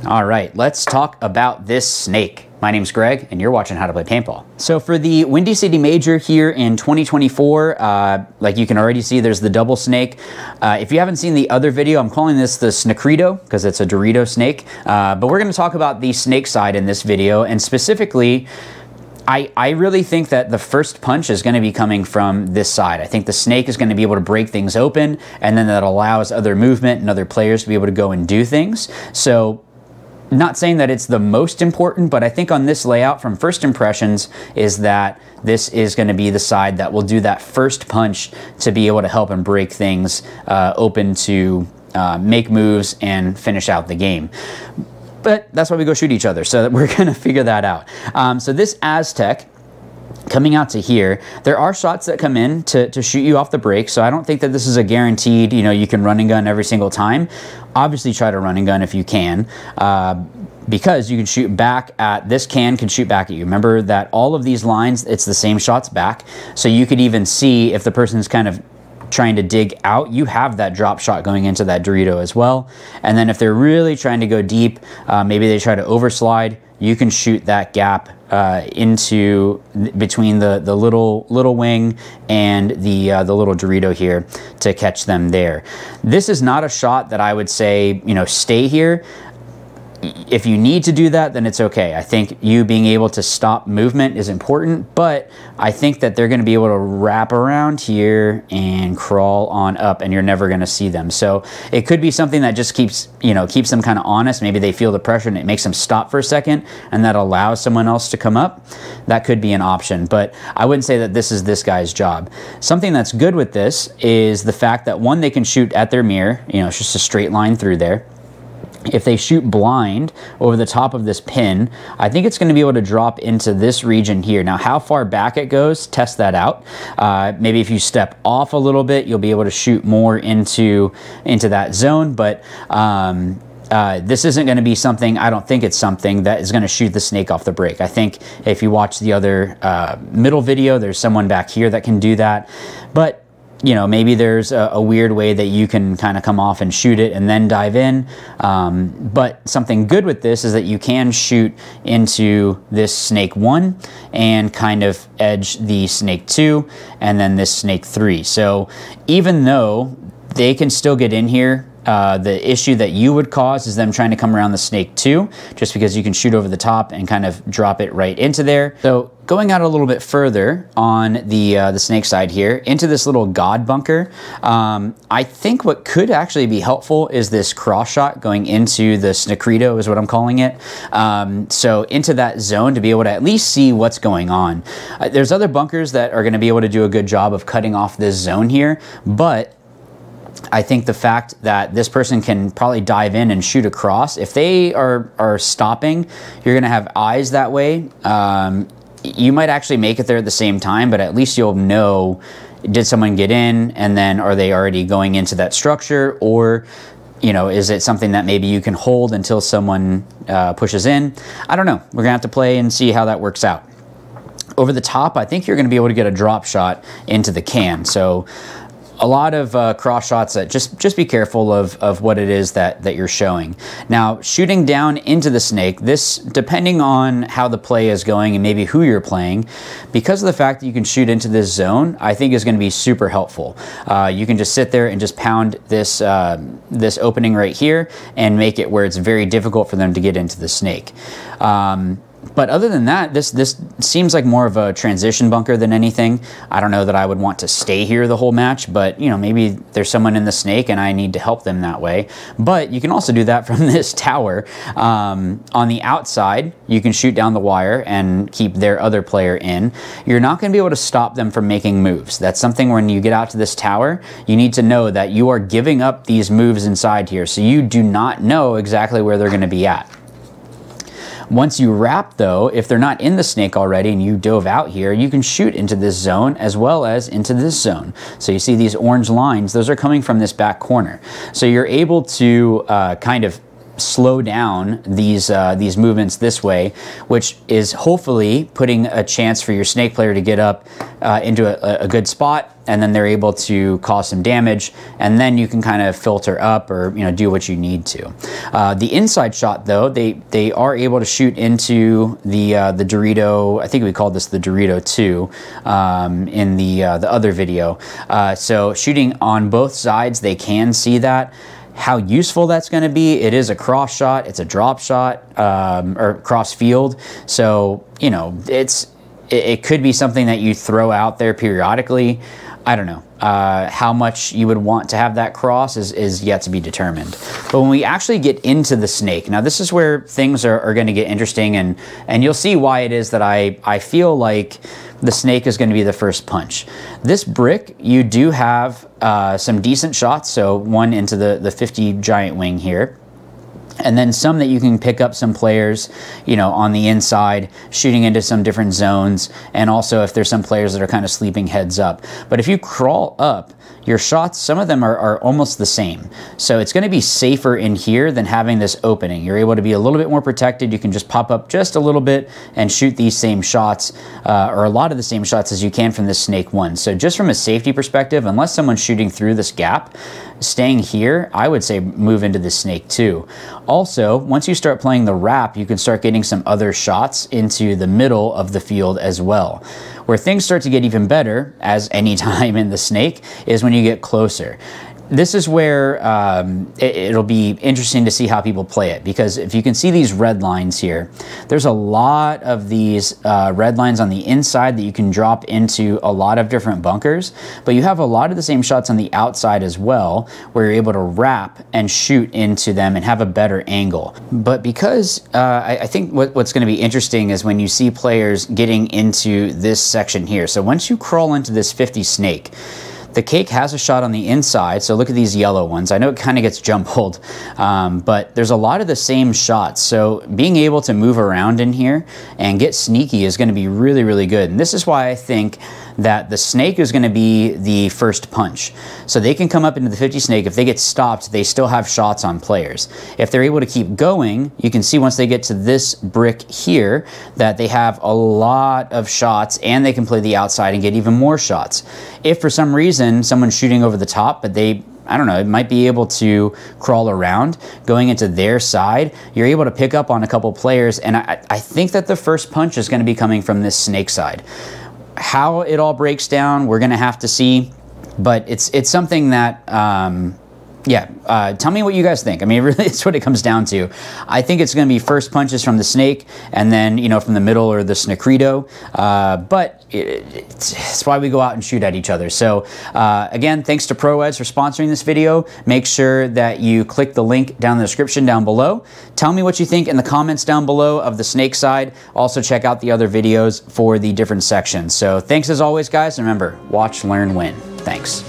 All right, let's talk about this snake. My name's Greg, and you're watching How to Play Paintball. So for the Windy City Major here in 2024, like you can already see, there's the double snake. If you haven't seen the other video, I'm calling this the Snakerito because it's a Dorito snake. But we're going to talk about the snake side in this video, and specifically, I really think that the first punch is going to be coming from this side. I think the snake is going to be able to break things open, and then that allows other movement and other players to be able to go and do things. So, not saying that it's the most important, but I think on this layout from first impressions is that this is going to be the side that will do that first punch to be able to help and break things open to make moves and finish out the game. But that's why we go shoot each other, so that we're going to figure that out. So this Aztec, coming out to here, there are shots that come in to shoot you off the break, so I don't think that this is a guaranteed, you know, you can run and gun every single time. Obviously try to run and gun if you can, because you can shoot back at, this can shoot back at you. Remember that all of these lines, it's the same shots back, so you could even see if the person's kind of trying to dig out, you have that drop shot going into that Dorito as well. And then if they're really trying to go deep, maybe they try to overslide, you can shoot that gap into between the little wing and the little Dorito here to catch them there. This is not a shot that I would say, you know, stay here. If you need to do that, then it's okay. I think you being able to stop movement is important, but I think that they're going to be able to wrap around here and crawl on up, and you're never going to see them. So it could be something that just keeps, you know, keeps them kind of honest. Maybe they feel the pressure and it makes them stop for a second, and that allows someone else to come up. That could be an option, but I wouldn't say that this is this guy's job. Something that's good with this is the fact that, one, they can shoot at their mirror. You know, it's just a straight line through there. If they shoot blind over the top of this pin, I think it's going to be able to drop into this region here. Now, how far back it goes, test that out. Maybe if you step off a little bit, you'll be able to shoot more into that zone, but this isn't going to be something, I don't think it's something that is going to shoot the snake off the break. I think if you watch the other middle video, there's someone back here that can do that, but you know, maybe there's a weird way that you can kind of come off and shoot it and then dive in. But something good with this is that you can shoot into this snake 1 and kind of edge the snake 2 and then this snake 3. So even though they can still get in here, the issue that you would cause is them trying to come around the snake 2, just because you can shoot over the top and kind of drop it right into there. So going out a little bit further on the snake side here, into this little God bunker, I think what could actually be helpful is this cross shot going into the Snakerito, is what I'm calling it. So into that zone to be able to at least see what's going on. There's other bunkers that are going to be able to do a good job of cutting off this zone here, but I think the fact that this person can probably dive in and shoot across, if they are stopping, you're going to have eyes that way. You might actually make it there at the same time, but at least you'll know, did someone get in, and then are they already going into that structure, or, you know, is it something that maybe you can hold until someone pushes in? I don't know. We're going to have to play and see how that works out. Over the top, I think you're going to be able to get a drop shot into the can. So a lot of cross shots that just be careful of what it is that you're showing. Now, shooting down into the snake, this, depending on how the play is going and maybe who you're playing, because of the fact that you can shoot into this zone, I think is going to be super helpful. You can just sit there and just pound this, this opening right here and make it where it's very difficult for them to get into the snake. But other than that, this seems like more of a transition bunker than anything. I don't know that I would want to stay here the whole match, but you know, maybe there's someone in the snake and I need to help them that way. But you can also do that from this tower. On the outside, you can shoot down the wire and keep their other player in. You're not going to be able to stop them from making moves. That's something when you get out to this tower, you need to know that you are giving up these moves inside here, so you do not know exactly where they're going to be at. Once you wrap, though, if they're not in the snake already and you dove out here, you can shoot into this zone as well as into this zone. So you see these orange lines, those are coming from this back corner. So you're able to kind of slow down these movements this way, which is hopefully putting a chance for your snake player to get up into a good spot, and then they're able to cause some damage, and then you can kind of filter up or do what you need to. The inside shot though, they are able to shoot into the Dorito. I think we called this the Dorito 2 in the other video. So shooting on both sides, they can see that. How useful that's going to be, it is a cross shot, it's a drop shot, or cross field. So, it could be something that you throw out there periodically. I don't know. How much you would want to have that cross is yet to be determined. But when we actually get into the snake, now this is where things are going to get interesting, and you'll see why it is that I feel like the snake is going to be the first punch. This brick, you do have some decent shots, so one into the 50 giant wing here. And then some that you can pick up some players, on the inside, shooting into some different zones, and also if there's some players that are kind of sleeping heads up. But if you crawl up, your shots, some of them are almost the same. So it's going to be safer in here than having this opening. You're able to be a little bit more protected. You can just pop up just a little bit and shoot these same shots, or a lot of the same shots as you can from this snake 1. So just from a safety perspective, unless someone's shooting through this gap, staying here, I would say move into the snake 2. Also, once you start playing the wrap, you can start getting some other shots into the middle of the field as well. Where things start to get even better, as any time in the snake, is when you get closer. This is where it'll be interesting to see how people play it, because if you can see these red lines here, there's a lot of these red lines on the inside that you can drop into a lot of different bunkers, but you have a lot of the same shots on the outside as well, where you're able to wrap and shoot into them and have a better angle. But because I think what's going to be interesting is when you see players getting into this section here. So once you crawl into this 50 snake, the cake has a shot on the inside, so look at these yellow ones. I know it kind of gets jumbled, but there's a lot of the same shots. So being able to move around in here and get sneaky is going to be really, really good. And this is why I think that the snake is going to be the first punch. So they can come up into the 50 snake. If they get stopped, they still have shots on players. If they're able to keep going, you can see once they get to this brick here that they have a lot of shots, and they can play the outside and get even more shots. If for some reason someone's shooting over the top, but I don't know, it might be able to crawl around, going into their side, you're able to pick up on a couple players, and I think that the first punch is going to be coming from this snake side. How it all breaks down, we're going to have to see, but it's something that, tell me what you guys think. I mean, really, it's what it comes down to. I think it's going to be first punches from the snake, and then, from the middle or the snakrito, but it's why we go out and shoot at each other. So, again, thanks to ProEds for sponsoring this video. Make sure that you click the link down in the description down below. Tell me what you think in the comments down below of the snake side. Also, check out the other videos for the different sections. So, thanks as always, guys, and remember, watch, learn, win. Thanks.